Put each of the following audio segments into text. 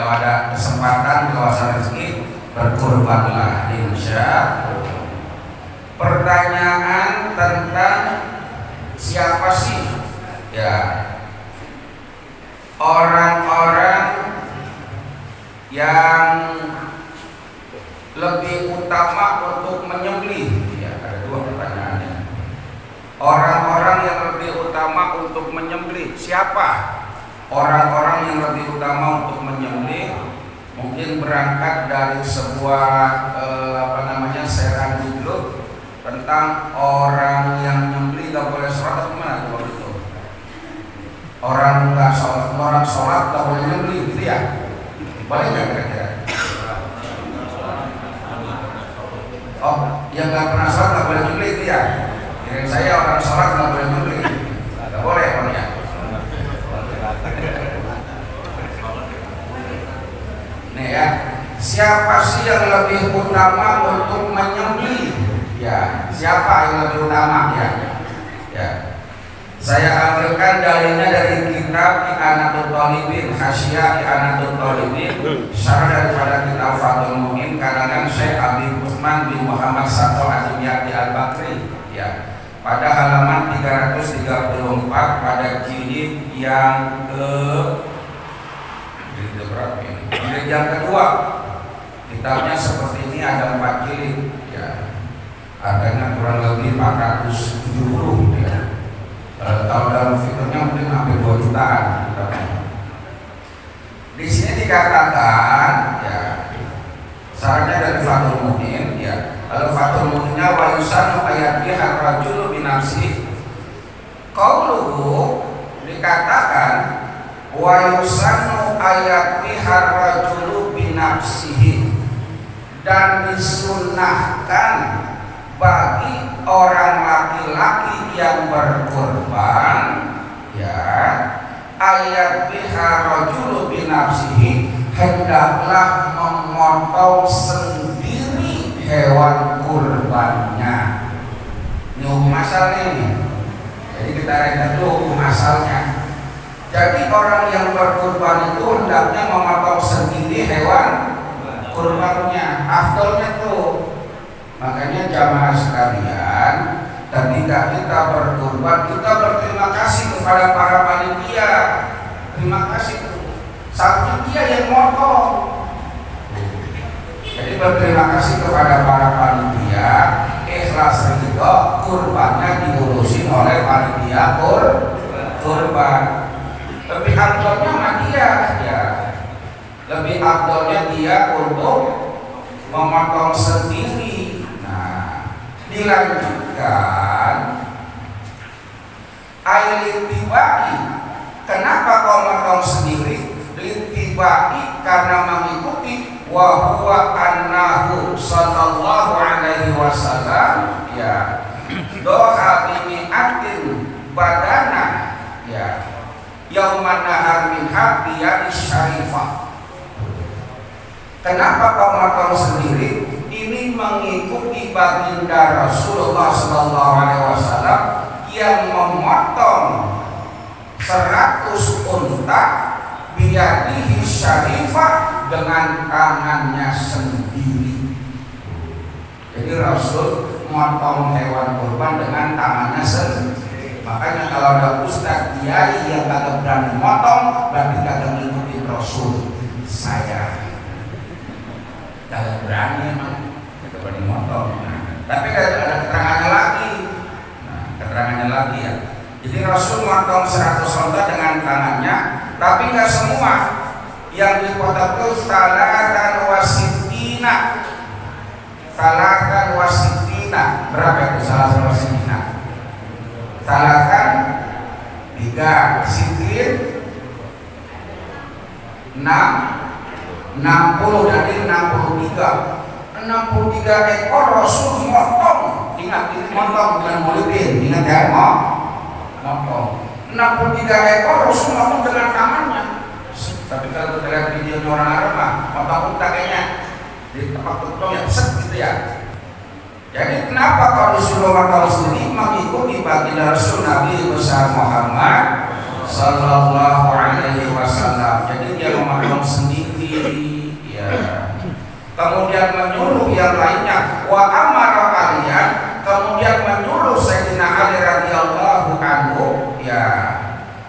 kalau ada kesempatan kawasan rezeki berkurbanlah insya Allah. Pertanyaan tentang siapa sih ya orang-orang yang lebih utama untuk menyembelih? Ya, ada dua pertanyaannya. Orang-orang yang lebih utama untuk menyembelih siapa? Orang-orang yang lebih utama untuk menyembelih mungkin berangkat dari sebuah seran dulu tentang orang yang menyembelih gak boleh sholat atau gimana tuh waktu itu? Orang sholat gak boleh menyembelih gitu ya? Boleh nggak kira-kira? Oh, yang nggak pernah sholat nggak boleh nyembelih itu ya? Kirain saya orang sholat nggak boleh nyembelih. Nggak boleh bang ya? Nih ya, siapa sih yang lebih utama untuk menyembelih? Ya, siapa yang lebih utama ya? Ya, saya ambilkan dalilnya dari kitab I'anatul Talibin, Hasyiah I'anatul Talibin, syarah daripada kitab Fathul Mu'in karangan Syekh Abi Utsman bin Muhammad Sato Adiyati Al-Bakri ya, pada halaman 334 pada jilid yang berapa ini? Jilid yang kedua. Kitabnya seperti ini, ada 4 jilid ya. Harganya kurang lebih 470 ya. Kalau dalam fiturnya mungkin hampir 2 jutaan. Di sini dikatakan ya, sarannya dari Fathul Mu'in ya. Lalu Fathul Mu'innya wa yusanu ayat biha rajulu binafsi. Qauluhu dikatakan wa yusanu ayat biha rajulu binafsihi, dan disunnahkan bagi orang laki-laki yang berkorban ya, ayat biha rajulu binafsihi, hendaklah memotong sendiri hewan kurbannya. Ini hukum asalnya nih. Jadi kita lihat dulu hukum asalnya. Jadi orang yang berkurban itu hendaknya memotong sendiri hewan kurbannya. Afdolnya tuh. Makanya jamaah sekalian, ketika kita berkurban, kita berterima kasih kepada para panitia. Terima kasih tuh. Satu dia yang motong. Jadi berterima kasih kepada para panitia, ikhlas ridho, kurbannya diurusin oleh panitia kurban. Lebih afdolnya sama dia ya. Lebih afdolnya dia untuk memotong sendiri. Dilanjutkan ailitibai, kenapa kau motong sendiri? Litibai, karena mengikuti wa huwa annahu sallallahu alaihi wasallam ya doha bimi'atin badana ya yauman nahar min haqiyah syarifah. Kenapa kau motong sendiri? Ini mengikuti baginda Rasulullah Sallallahu Alaihi Wasallam yang memotong 100 unta biyadihi syarifah dengan tangannya sendiri. Jadi Rasul memotong hewan kurban dengan tangannya sendiri. Makanya kalau ada ustadz kiai yang kagak berani motong, berarti kagak mengikuti Rasul. Saya kagak berani emang. Dimotong. Tapi ada keterangannya lagi. Keterangannya lagi ya. Jadi Rasul motong 100 unta dengan tangannya, tapi nggak semua. Yang dipotong itu salatan wasitina. Salatan wasitina. Berapa itu salatan wasitina? Salatan 3, sitin 6, 60, jadi 63. 63 ekor Rasul motong. Ingat, ini motong bukan maulidin. Ingat ya, motong 63 ekor Rasul motong dengan tangannya. Tapi kalau kita lihat video orang Arab mah motong unta kayaknya di tempat potong yang set gitu ya. Jadi kenapa kalau disuruh motong sendiri? Mengikuti baginda Rasul Nabi besar Muhammad Sallallahu Alaihi Wasallam. Jadi dia memotong sendiri sendiri, ya. Kemudian menyuruh yang lainnya, wa amara kalian, kemudian menyuruh Sayyidina Ali radhiyallahu anhu, ya,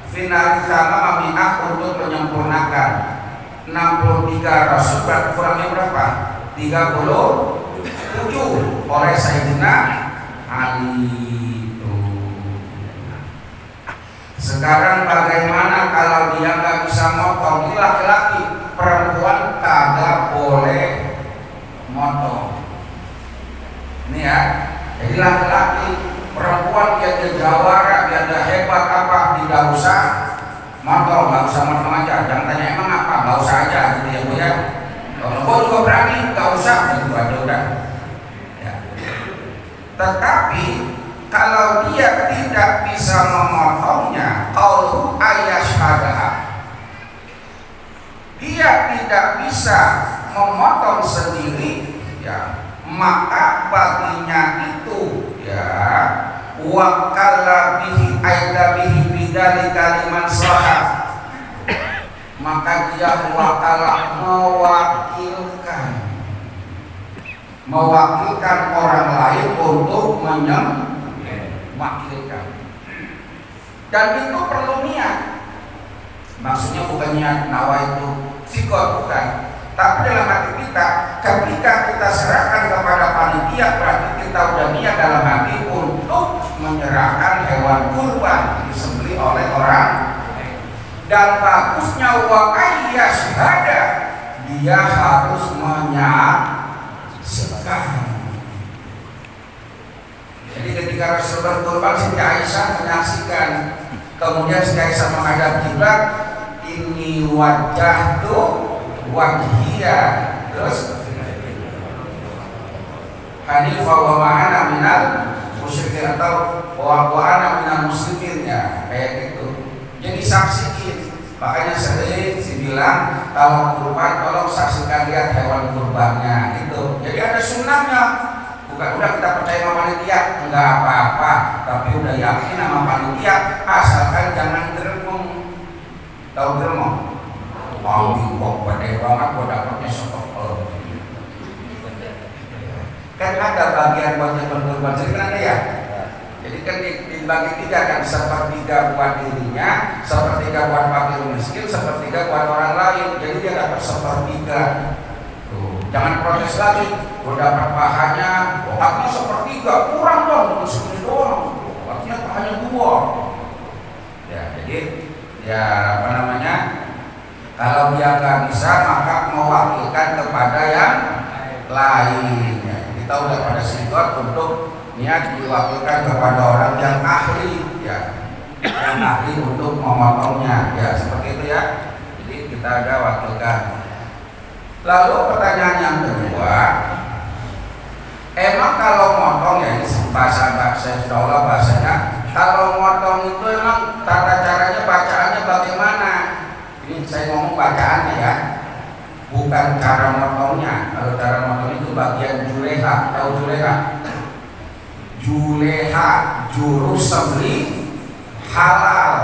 final sama mami'ah untuk menyempurnakan 63 rasul, kurangnya berapa? 37 oleh Sayyidina Ali. Sekarang bagaimana kalau dia nggak bisa motong? Ini laki-laki, perempuan kagak boleh motong. Ini ya, jadi laki-laki, perempuan dia jawara, dia ada hebat apa, tidak usah motong, nggak usah motong aja. Jangan tanya emang apa, nggak usah aja gitu ya Bu ya. Kalau gue juga berani, nggak usah gitu aja udah. Ya. Tetapi kalau dia tidak bisa memotongnya, qaulu ayasyhadaha, dia tidak bisa memotong sendiri, ya, maka baginya itu, ya, wakala bihi aida bihi bidali kaliman sahah, maka dia wakala mewakilkan orang lain untuk wakilkan, dan itu perlu niat. Maksudnya bukan niat nawa itu sikot, bukan, tapi dalam hati kita, ketika kita serahkan kepada panitia, berarti kita udah niat dalam hati untuk menyerahkan hewan kurban disembelih oleh orang. Dan bagusnya wa ayyasyhada, dia harus menyaksikan. Jadi ketika Rasul berkurban, Siti Aisyah menyaksikan. Kemudian Siti Aisyah menghadap kiblat, ini wajah tuh wajhiya, terus hanifah wa ma'ana minal musyrikin, atau wa ana minal muslimin, ya, kayak gitu. Jadi saksiin. Makanya sering bilang kalau kurban tolong saksikan, lihat hewan kurbannya itu. Jadi ada sunnahnya. Bukan udah kita percaya sama panitia, enggak apa-apa, tapi udah yakin sama panitia, asalkan jangan dermong. Tahu dermong? Mau kok gede banget, gua dapatnya sotol. Kan ada bagian buat kurban, jadi kan ada ya. Jadi kan dibagi tiga kan, sepertiga buat dirinya, sepertiga buat fakir miskin, sepertiga buat orang lain. Jadi dia dapat sepertiga. Jangan protes lagi, gue dapat pahanya, haknya sepertiga, kurang dong, segini doang, artinya pahanya dua. Ya, jadi ya apa namanya, kalau dia nggak bisa maka mewakilkan kepada yang lain. Ya, kita udah pada sikot untuk niat diwakilkan kepada orang yang ahli, ya, yang ahli untuk memotongnya, ya seperti itu ya. Jadi kita ada wakilkan. Lalu pertanyaan yang kedua, emang kalau motong, ya ini bahasa sudah Allah bahasanya, kalau motong itu emang tata caranya, bacaannya bagaimana? Ini saya ngomong bacaannya ya, bukan cara motongnya. Kalau cara motong itu bagian juleha, tahu juleha? Juleha, juru sembelih halal.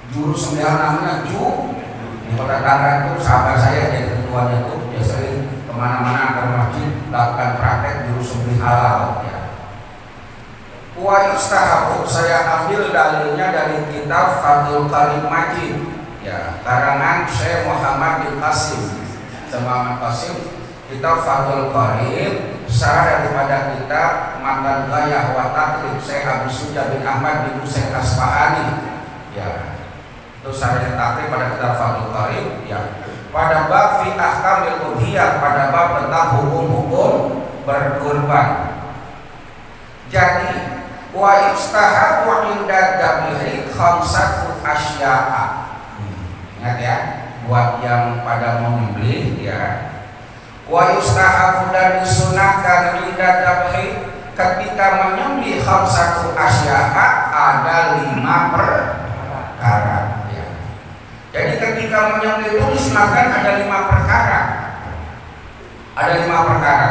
Juru sembelih halal namanya di Kota Tangerang itu sahabat saya jadi ketuanya itu, dia sering kemana-mana ke masjid lakukan praktek juru sembelih halal, ya. Wa yustahabu, saya ambil dalilnya dari kitab Fathul Karim Majid, ya, karangan Syekh Muhammad bin Qasim. Muhammad Qasim, kitab Fathul Karim, sarah daripada kitab Matan Gayah wa Takrib Syekh Abu Suja bin Ahmad bin Husain Asfahani, ya. Itu sarah takrib pada kitab Fathul Karim, ya. Pada bab fi ahkamil udhiyah, pada bab tentang hukum-hukum berkurban. Jadi wa yustahabu inda dabihi khamsatu asya'a. Ingat ya, buat yang pada mau membeli, ya. Wa yustahabu, dan disunahkan inda dabihi, ketika menyembelih khamsatu asya'a, ada 5 perkara. Jadi ketika menyembelih itu disunahkan ada 5 perkara. Ada 5 perkara.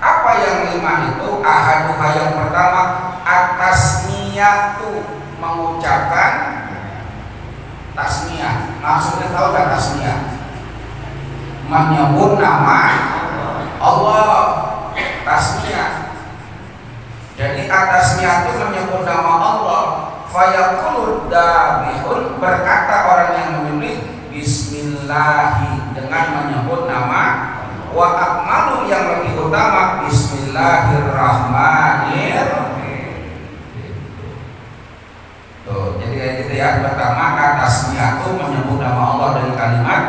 Apa yang 5 itu? Ahaduha, yang pertama, at-tasmiyatu, mengucapkan tasmiyah. Maksudnya tahu kan tasmiyah? menyebut nama Allah, tasmiyah. Jadi atasnya itu menyebut nama Allah. Fayaqulu dabihun, berkata orang yang menyembelih bismillahi, dengan menyebut nama. Wa akmalu, yang lebih utama bismillahirrahmanirrahim. Tuh, jadi kayak gitu ya. Pertama atasnya itu menyebut nama Allah dengan kalimat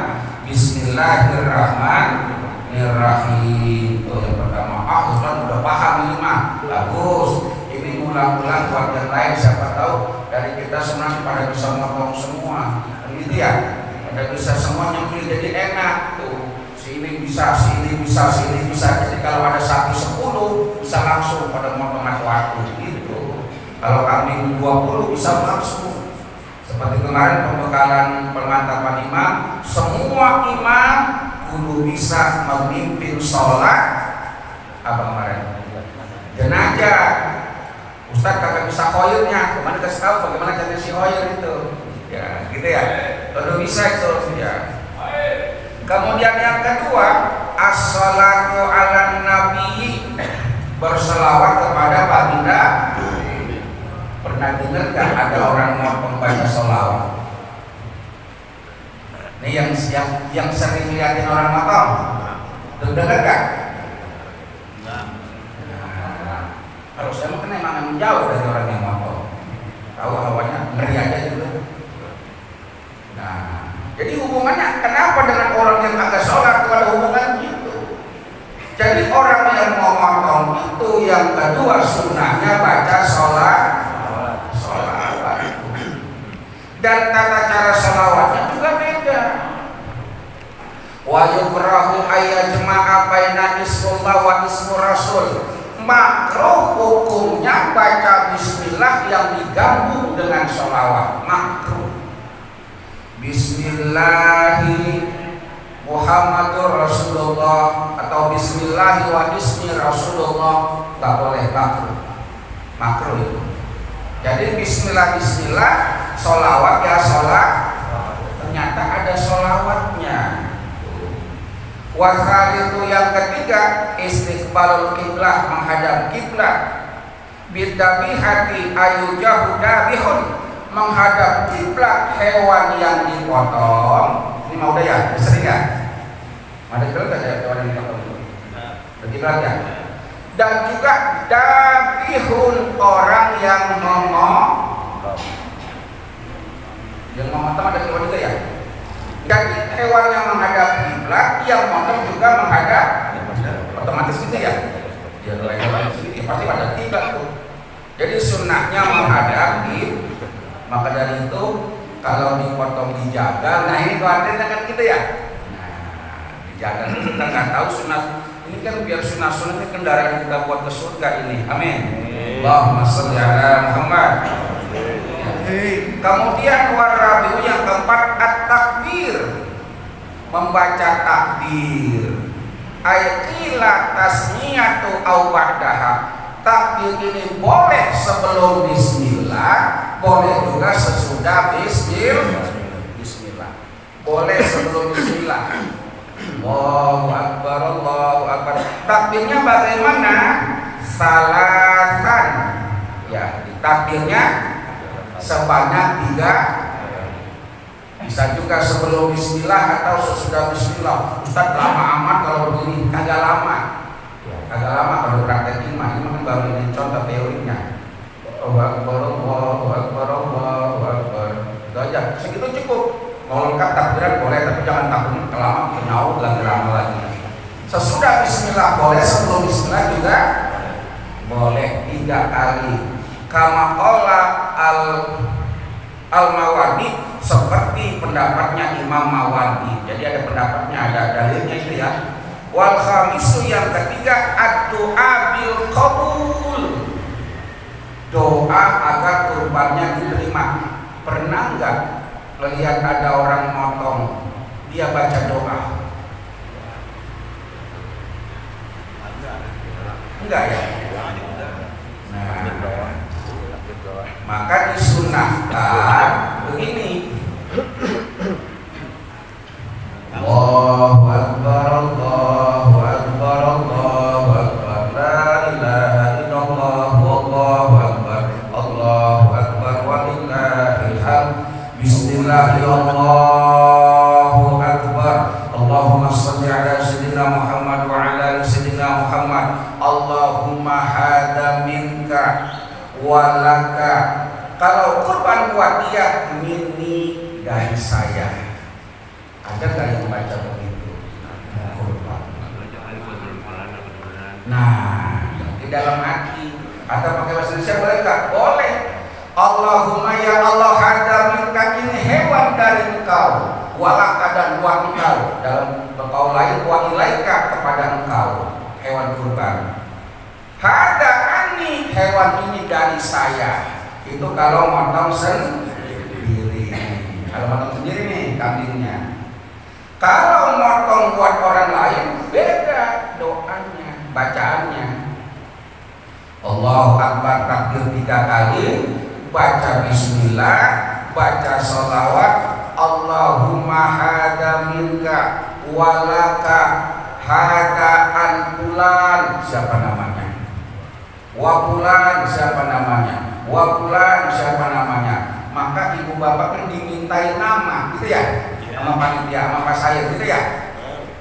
bismillahirrahmanirrahim. Tuh yang pertama. Ustaz udah paham ini mah. Bagus. Ini ulang-ulang buat yang lain, siapa tahu dari kita senang pada bisa ngomong semua. Gitu ya. Pada bisa semua nyempil jadi enak tuh. Si ini bisa, si ini bisa, si ini bisa. Jadi kalau ada sapi 10 bisa langsung pada motong waktu gitu. Kalau kambing 20 bisa langsung. Seperti kemarin pembekalan pemantapan imam, semua imam kudu bisa memimpin sholat apa kemarin? Jenazah. Ustaz kagak bisa khoirnya, kemana kasih tahu bagaimana cara si khoir itu? Ya, gitu ya. Kudu bisa itu ya. Kemudian yang kedua, as-salatu ala nabi, berselawat kepada baginda. Pernah dengar gak ada orang mau membaca sholawat? Ini yang sering liatin orang motong. Dengar gak? Kalau saya mungkin emang jauh dari orang yang motong. Tahu hawanya ngeri aja gitu. Nah, jadi hubungannya kenapa dengan orang yang agak sholat itu ada hubungannya itu? Jadi orang yang mau motong itu yang kedua sunnahnya baca sholat. Dan tata cara sholawatnya juga beda. Wa yukrahu ayyajma'a baina ismillah wa ismu rasul. Makruh hukumnya baca bismillah yang digabung dengan sholawat. Makruh. Bismillahi Muhammadur Rasulullah atau bismillahi wa ismi Rasulullah, tak boleh, makruh. Makruh itu. Jadi bismillah sholawat ya sholat, ternyata ada sholawatnya. Wasal itu yang ketiga, istiqbalul kiblah, menghadap kiblat. Bidabihati ayujahu dabihun, menghadap kiblat hewan yang dipotong. Ini mau udah ya, sering ya? Ada kiblat ada hewan yang dipotong itu? Kiblat ya. Dan juga dabihun, orang yang memotong ada hewan juga ya. Jadi hewan yang menghadap kiblat, yang memotong juga menghadap, otomatis gitu ya. Ya kalau hewan ya pasti pada kiblat tuh. Jadi sunnahnya menghadap kiblat. Maka dari itu kalau dipotong dijaga, nah ini khawatirnya kan gitu ya. Nah, dijaga kita nggak tahu sunat. Ini kan biar sunat-sunatnya kendaraan kita buat ke surga ini. Amin. Allahumma sholli ala Muhammad. Kemudian warabiu yang keempat at-takbir, membaca takbir. Ayqila tasmiyatu aw ba'daha. Takbir ini boleh sebelum bismillah, boleh juga sesudah bismillah. Boleh sebelum bismillah. Allahu akbar, Allahu akbar. Takbirnya bagaimana? Salasan. Ya, takbirnya sebanyak 3. Bisa juga sebelum bismillah atau sesudah bismillah. Ustaz lama amat kalau begini, kagak lama. Kagak lama kalau praktekin mah. Ini kan baru ini contoh teorinya. Allahu akbar, Allahu akbar, Allahu akbar. Itu aja, segitu cukup. Kalau lengkap takbiran boleh, tapi jangan takbiran kelama kenyau lama lagi. Sesudah bismillah boleh, sebelum bismillah juga boleh 3 kali. Kama qala al-Mawardi, seperti pendapatnya Imam Mawardi. Jadi ada pendapatnya, ada dalilnya itu ya. Wal khamisu yang ketiga ad-du'a bil qabul, doa agar kurbannya diterima. Pernah enggak melihat ada orang motong dia baca doa? Enggak ya? Nah, maka disunahkan begini. Allahu akbar, Bismillah, ya Allahu Akbar. Allahumma sholli ala sayyidina Muhammad wa ala ali sayyidina Muhammad. Allahumma hada minka walaka. Kalau kurban buat dia, mini dari saya. Ada nggak yang baca begitu? Kurban. Nah, di dalam hati atau pakai bahasa Indonesia boleh nggak? Boleh. Allahumma ya Allah, hada minka, ini hewan dari engkau, walaka dan buat engkau. Dalam bekau lain, wa ilaika, kepada engkau, hewan kurban. Hada ani, hewan ini dari saya. Itu kalau motong sendiri. Kalau motong sendiri nih kambingnya. Kalau motong buat orang lain, beda doanya, bacaannya. Allahu Akbar, takbir 3 kali, baca bismillah, baca sholawat. Allahumma hada minka walaka hada an fulan, siapa namanya? Wa fulan, siapa namanya? Wa fulan, siapa namanya? Maka ibu bapak kan dimintai nama, gitu ya? Sama panitia, sama Pak Sayyid, gitu ya?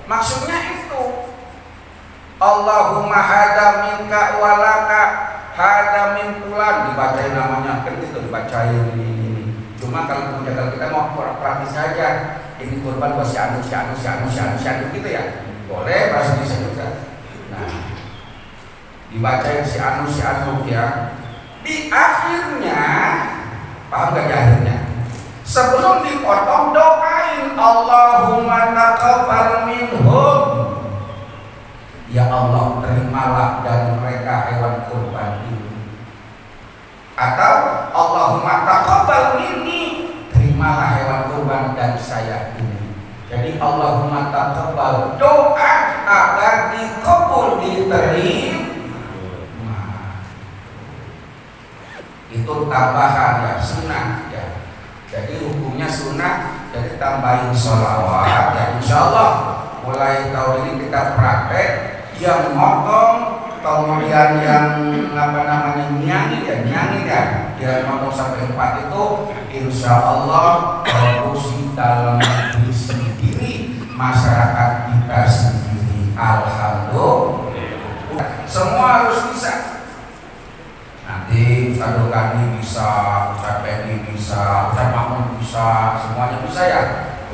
Maksudnya itu. Allahumma hada minka walaka hada min fulan, dibacain namanya, kan gitu, dibacain ini. Cuma kalau kita mau praktis saja, ini kurban buat si anu gitu ya, boleh bahasa Indonesia juga. Nah, dibacain si anu ya. Di akhirnya, paham gak di akhirnya? Sebelum dipotong, doain Allahumma taqabbal minhum. Ya Allah, terimalah dari mereka hewan kurban ini. Atau Allahumma taqabbal minni, terimalah hewan kurban dari saya ini. Jadi Allahumma taqabbal, doa agar dikabul, diterima. Itu tambahan ya, sunnah ya. Jadi hukumnya sunnah, jadi tambahin sholawat ya. Insyaallah mulai tahun ini kita praktek. Yang motong, kemudian yang nyanyi ya, dia motong sampai 4 itu, insya Allah produksi dalam negeri sendiri, masyarakat kita sendiri, alhamdulillah. Semua harus bisa. Nanti Ustaz Dukani bisa, Ustaz Pendi bisa, Ustaz Mahmud bisa, semuanya bisa ya.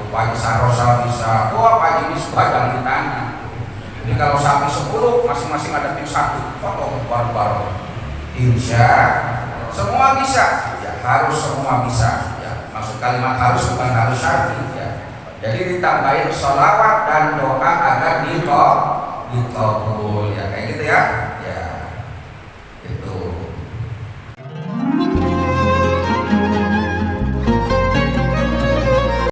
Pak Haji Sarosa bisa, Pak Haji Misbah jangan ditanya. Ini kalau sapi 10, masing-masing ada tim 1, potong baru-baru. Insya semua bisa, ya harus semua bisa. Ya, maksud kalimat harus bukan harus syar'i. Ya. Jadi ditambahin sholawat dan doa agar dikabul. Ya kayak gitu ya.